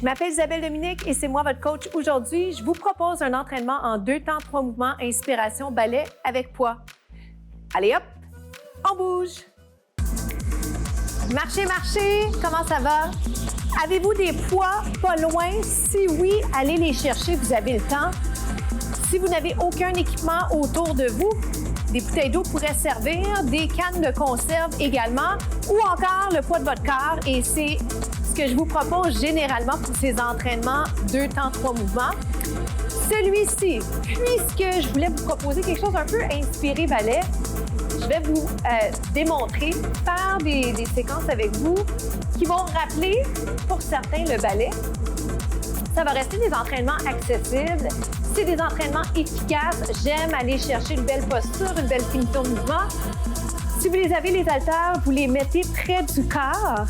Je m'appelle Isabelle Dominique et c'est moi votre coach aujourd'hui. Je vous propose un entraînement en 2 temps, 3 mouvements, inspiration, ballet avec poids. Allez hop, on bouge. Marchez, marchez, comment ça va? Avez-vous des poids pas loin? Si oui, allez les chercher, vous avez le temps. Si vous n'avez aucun équipement autour de vous, des bouteilles d'eau pourraient servir, des cannes de conserve également, ou encore le poids de votre corps. Et c'est ce que je vous propose généralement pour ces entraînements 2 temps, 3 mouvements. Celui-ci, puisque je voulais vous proposer quelque chose un peu inspiré ballet, je vais vous démontrer, faire des séquences avec vous qui vont rappeler, pour certains, le ballet. Ça va rester des entraînements accessibles. C'est des entraînements efficaces. J'aime aller chercher une belle posture, une belle finition de mouvement. Si vous les avez, les haltères, vous les mettez près du corps.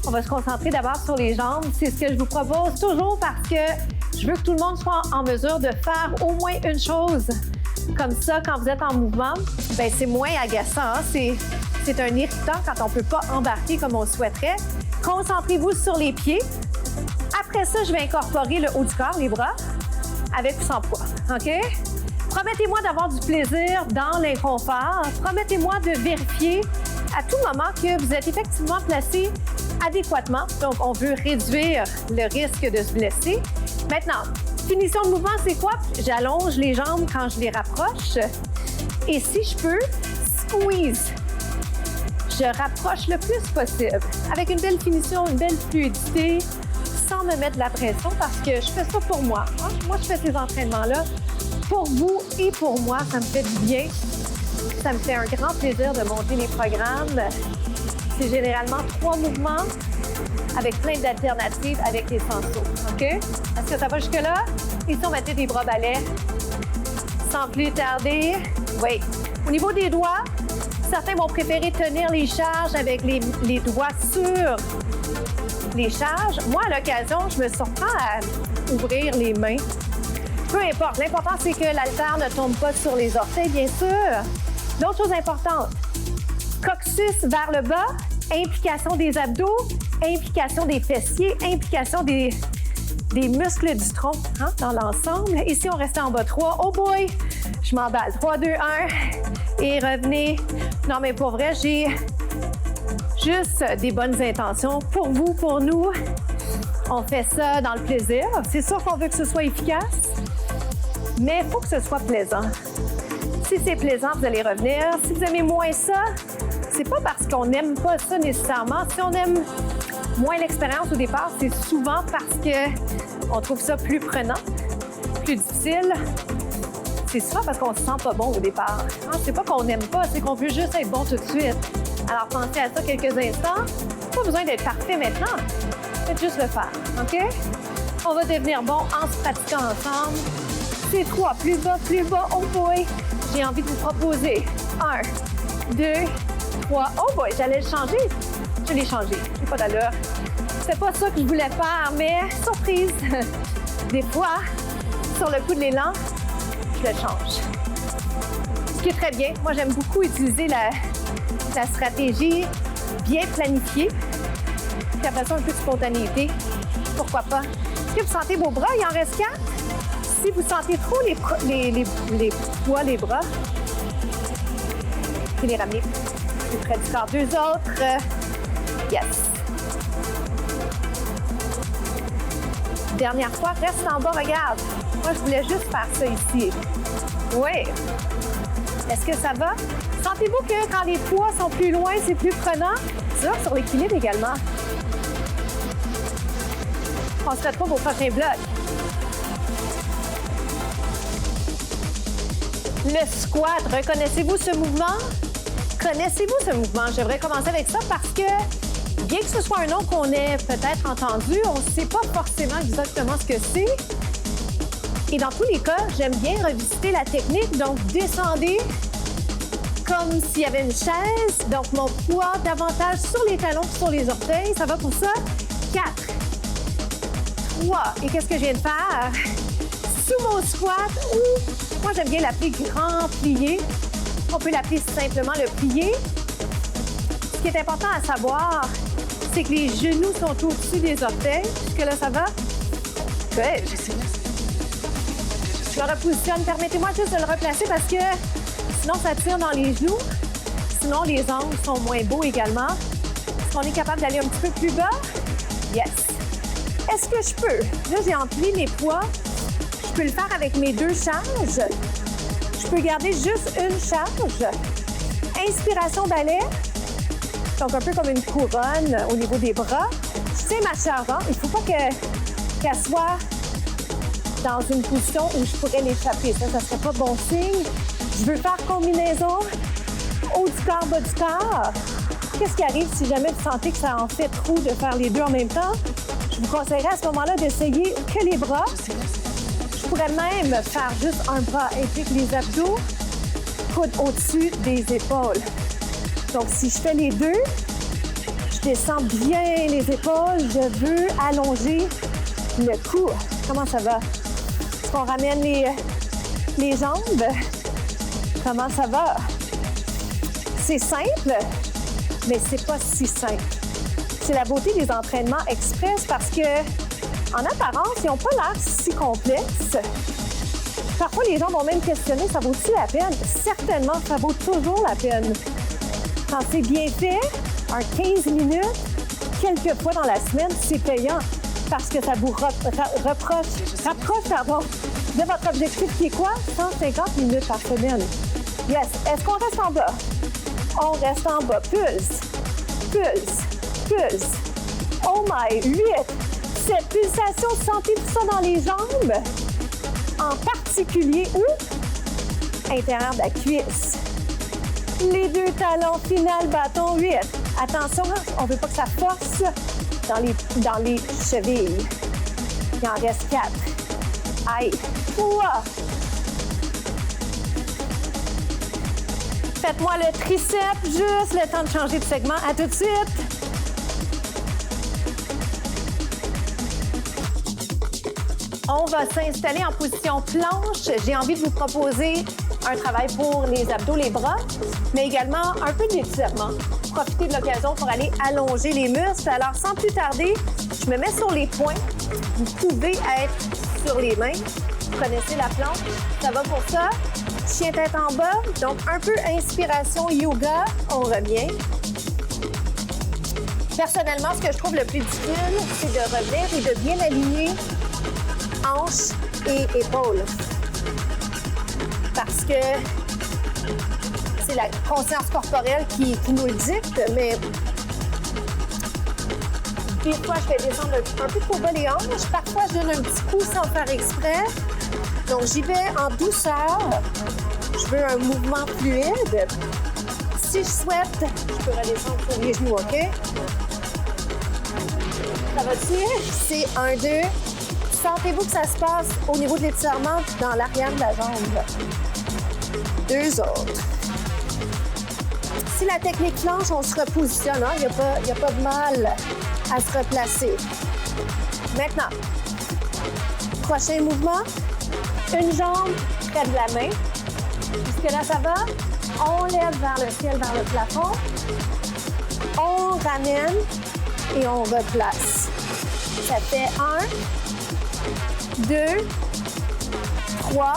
On va se concentrer d'abord sur les jambes. C'est ce que je vous propose toujours parce que je veux que tout le monde soit en mesure de faire au moins une chose. Comme ça, quand vous êtes en mouvement, bien, c'est moins agaçant. C'est un irritant quand on ne peut pas embarquer comme on souhaiterait. Concentrez-vous sur les pieds. Après ça, je vais incorporer le haut du corps, les bras, avec ou sans poids, OK? Promettez-moi d'avoir du plaisir dans l'inconfort. Promettez-moi de vérifier à tout moment que vous êtes effectivement placé adéquatement. Donc, on veut réduire le risque de se blesser. Maintenant, finition de mouvement, c'est quoi? J'allonge les jambes quand je les rapproche. Et si je peux, squeeze. Je rapproche le plus possible avec une belle finition, une belle fluidité, sans me mettre de la pression parce que je fais ça pour moi. Moi, je fais ces entraînements-là pour vous et pour moi. Ça me fait du bien. Ça me fait un grand plaisir de monter les programmes. C'est généralement 3 mouvements avec plein d'alternatives avec les sensaux. OK? Est-ce que ça va jusque-là? Ici, on mettait des bras balais. Sans plus tarder. Oui. Au niveau des doigts, certains vont préférer tenir les charges avec les doigts sur les charges. Moi, à l'occasion, je me surprends à ouvrir les mains. Peu importe. L'important, c'est que l'haltère ne tombe pas sur les orteils, bien sûr. D'autres choses importantes. Coccyx vers le bas, implication des abdos, implication des fessiers, implication des muscles du tronc dans l'ensemble. Ici, on reste en bas 3. Oh boy! Je m'emballe. 3, 2, 1. Et revenez. Non, mais pour vrai, j'ai juste des bonnes intentions pour vous, pour nous. On fait ça dans le plaisir. C'est sûr qu'on veut que ce soit efficace, mais il faut que ce soit plaisant. Si c'est plaisant, vous allez revenir. Si vous aimez moins ça, c'est pas parce qu'on n'aime pas ça nécessairement. Si on aime moins l'expérience au départ, c'est souvent parce qu'on trouve ça plus prenant, plus difficile. C'est souvent parce qu'on se sent pas bon au départ. C'est pas qu'on n'aime pas, c'est qu'on veut juste être bon tout de suite. Alors, pensez à ça quelques instants. Pas besoin d'être parfait maintenant. Faites juste le faire, OK? On va devenir bon en se pratiquant ensemble. C'est 3, plus bas, oh boy! J'ai envie de vous proposer 1, 2, 3. Oh boy, j'allais le changer. Je l'ai changé. J'ai pas d'allure. C'est pas ça que je voulais faire, mais surprise! Des fois, sur le coup de l'élan, je le change. Ce qui est très bien. Moi, j'aime beaucoup utiliser la stratégie bien planifiée. Puis après ça, un peu de spontanéité. Pourquoi pas? Est-ce que vous sentez vos bras? Il en reste 4. Si vous sentez trop les poids, les bras, puis les ramener plus près du corps. 2 autres. Yes. Dernière fois, reste en bas, regarde. Moi, je voulais juste faire ça ici. Oui. Est-ce que ça va? Sentez-vous que quand les poids sont plus loin, c'est plus prenant? C'est là sur l'équilibre également. On se retrouve au prochain bloc. Le squat, reconnaissez-vous ce mouvement? Connaissez-vous ce mouvement? J'aimerais commencer avec ça parce que, bien que ce soit un nom qu'on ait peut-être entendu, on ne sait pas forcément exactement ce que c'est. Et dans tous les cas, j'aime bien revisiter la technique. Donc, descendez comme s'il y avait une chaise. Donc, mon poids davantage sur les talons que sur les orteils. Ça va pour ça? 4, 3. Et qu'est-ce que je viens de faire? Sous mon squat, ou moi, j'aime bien l'appeler grand plié. On peut l'appeler simplement le plié. Ce qui est important à savoir, c'est que les genoux sont au-dessus des orteils. Jusque-là, ça va? Good. Je le repositionne. Permettez-moi juste de le replacer parce que sinon, ça tire dans les genoux. Sinon, les angles sont moins beaux également. Est-ce qu'on est capable d'aller un petit peu plus bas? Yes. Est-ce que je peux? Là, j'ai empilé mes poids. Je peux le faire avec mes 2 charges. Je peux garder juste une charge. Inspiration balai. Donc, un peu comme une couronne au niveau des bras. Je tiens ma charge. Hein? Il ne faut pas qu'elle soit dans une position où je pourrais l'échapper. Ça ne serait pas bon signe. Je veux faire combinaison. Haut du corps, bas du corps. Qu'est-ce qui arrive si jamais vous sentez que ça en fait trop de faire les deux en même temps? Je vous conseillerais à ce moment-là d'essayer que les bras. Je pourrais même faire juste un bras, implique les abdos, coude au-dessus des épaules. Donc, si je fais les deux, je descends bien les épaules. Je veux allonger le cou. Comment ça va? Est-ce qu'on ramène les jambes? Comment ça va? C'est simple, mais c'est pas si simple. C'est la beauté des entraînements express parce que, en apparence, ils n'ont pas l'air si complexes. Parfois, les gens vont même questionner, ça vaut-il la peine? Certainement, ça vaut toujours la peine. Quand c'est bien fait, un 15 minutes, quelques fois dans la semaine, c'est payant parce que ça vous rapproche de votre objectif qui est quoi? 150 minutes par semaine. Yes. Est-ce qu'on reste en bas? On reste en bas. Pulse, pulse, pulse. Oh my, 8. Cette pulsation, sentez-vous ça dans les jambes? En particulier où? Intérieur de la cuisse. Les 2 talons, final, bâton, 8. Attention, on ne veut pas que ça force dans les chevilles. Il en reste 4. Aïe. 3. Faites-moi le triceps, juste le temps de changer de segment. À tout de suite. On va s'installer en position planche. J'ai envie de vous proposer un travail pour les abdos, les bras, mais également un peu d'étirement. Profitez de l'occasion pour aller allonger les muscles. Alors, sans plus tarder, je me mets sur les poings. Vous pouvez être sur les mains. Vous connaissez la planche. Ça va pour ça. Chien tête en bas. Donc, un peu inspiration yoga. On revient. Personnellement, ce que je trouve le plus difficile, c'est de revenir et de bien aligner hanches et épaules. Parce que c'est la conscience corporelle qui nous le dicte, mais des fois, je fais descendre un peu trop bas les hanches. Parfois, je donne un petit coup sans faire exprès. Donc, j'y vais en douceur. Je veux un mouvement fluide. Si je souhaite, je peux redescendre sur les genoux, OK? Ça va-t-il? C'est 1, 2. Sentez-vous que ça se passe au niveau de l'étirement dans l'arrière de la jambe. 2 autres. Si la technique planche, on se repositionne. Il n'y a pas de mal à se replacer. Maintenant, prochain mouvement. Une jambe près de la main. Jusque-là, ça va. On lève vers le ciel, vers le plafond. On ramène et on replace. Ça fait 1, 2, 3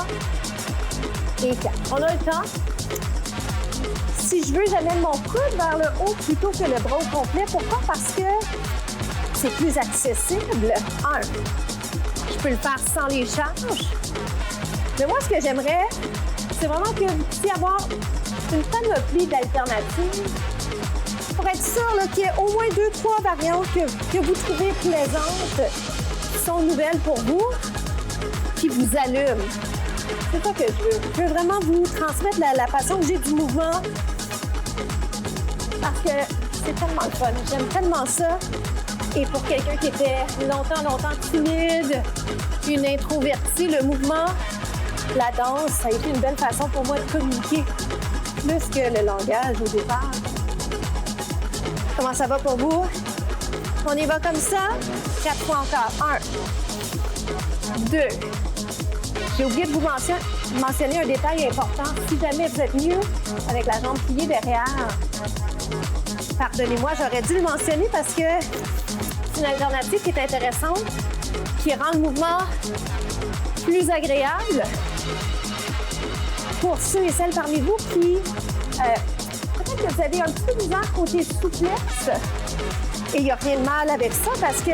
et 4. On a le temps. Si je veux, j'amène mon coude vers le haut plutôt que le bras au complet. Pourquoi? Parce que c'est plus accessible. 1. Je peux le faire sans les charges. Mais moi, ce que j'aimerais, c'est vraiment que vous puissiez avoir une panoplie d'alternatives pour être sûr qu'il y ait au moins 2-3 variantes que vous trouvez plaisantes, qui sont nouvelles pour vous, qui vous allument. C'est ça que je veux. Je veux vraiment vous transmettre la passion que j'ai du mouvement parce que c'est tellement le fun. J'aime tellement ça. Et pour quelqu'un qui était longtemps timide, une introvertie, le mouvement, la danse, ça a été une belle façon pour moi de communiquer plus que le langage au départ. Comment ça va pour vous? On y va comme ça. 4 fois encore. 1, 2. J'ai oublié de vous mentionner un détail important. Si jamais vous êtes mieux avec la jambe pliée derrière, pardonnez-moi, j'aurais dû le mentionner parce que c'est une alternative qui est intéressante. qui rend le mouvement plus agréable. Pour ceux et celles parmi vous qui, peut-être que vous avez un petit peu de misère côté souplesse, et il n'y a rien de mal avec ça parce que,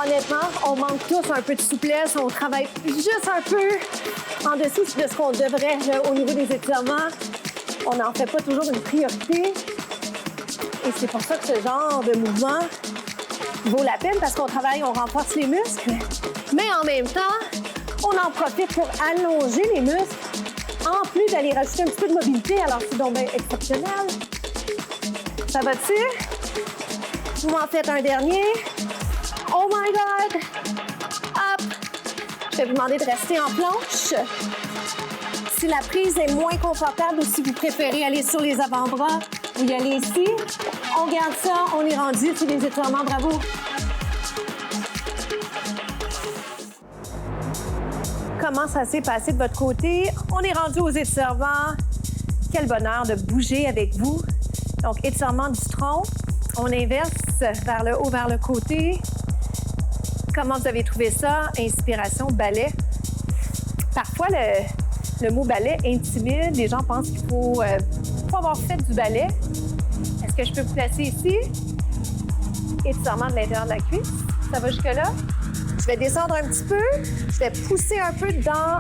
honnêtement, on manque tous un peu de souplesse, on travaille juste un peu en dessous de ce qu'on devrait au niveau des étirements. On n'en fait pas toujours une priorité. Et c'est pour ça que ce genre de mouvement vaut la peine parce qu'on travaille, on renforce les muscles, mais en même temps, on en profite pour allonger les muscles, en plus d'aller rajouter un petit peu de mobilité. Alors, c'est donc bien exceptionnel. Ça va-tu? Vous m'en faites un dernier. Oh my God! Hop! Je vais vous demander de rester en planche. Si la prise est moins confortable ou si vous préférez aller sur les avant-bras, vous y allez ici. On garde ça, on est rendu sur les étirements. Bravo! Comment ça s'est passé de votre côté? On est rendu aux étirements. Quel bonheur de bouger avec vous. Donc, étirement du tronc. On inverse vers le haut, vers le côté. Comment vous avez trouvé ça? Inspiration, ballet. Parfois, le mot ballet intimide. Les gens pensent qu'il faut avoir fait du ballet. Est-ce que je peux vous placer ici? Étirement de l'intérieur de la cuisse. Ça va jusque-là? Je vais descendre un petit peu. Je vais pousser un peu dans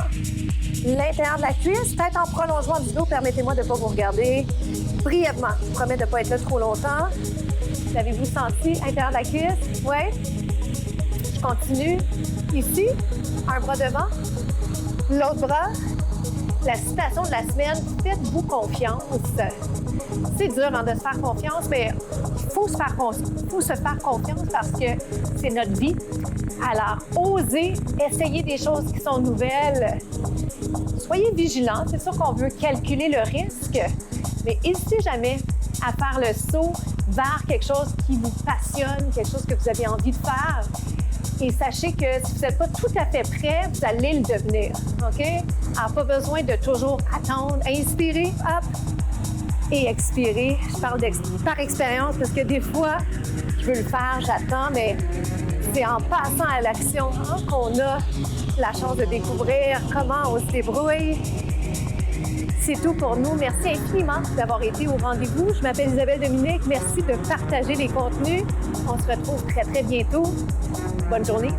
l'intérieur de la cuisse. Peut-être en prolongement du dos. Permettez-moi de ne pas vous regarder brièvement. Je vous promets de ne pas être là trop longtemps. L'avez-vous senti, intérieur de la cuisse? Oui. Je continue. Ici, un bras devant, l'autre bras. La citation de la semaine, faites-vous confiance. C'est dur de se faire confiance, mais il faut se faire confiance parce que c'est notre vie. Alors, osez essayer des choses qui sont nouvelles. Soyez vigilants. C'est sûr qu'on veut calculer le risque, mais n'hésitez jamais à faire le saut vers quelque chose qui vous passionne, quelque chose que vous avez envie de faire. Et sachez que si vous n'êtes pas tout à fait prêt, vous allez le devenir, OK? Alors, pas besoin de toujours attendre. Inspirez, hop, et expirez. Je parle par expérience parce que des fois, je veux le faire, j'attends, mais c'est en passant à l'action qu'on a la chance de découvrir comment on se débrouille. C'est tout pour nous. Merci infiniment d'avoir été au rendez-vous. Je m'appelle Isabelle Dominique. Merci de partager les contenus. On se retrouve très, très bientôt. Bonne journée.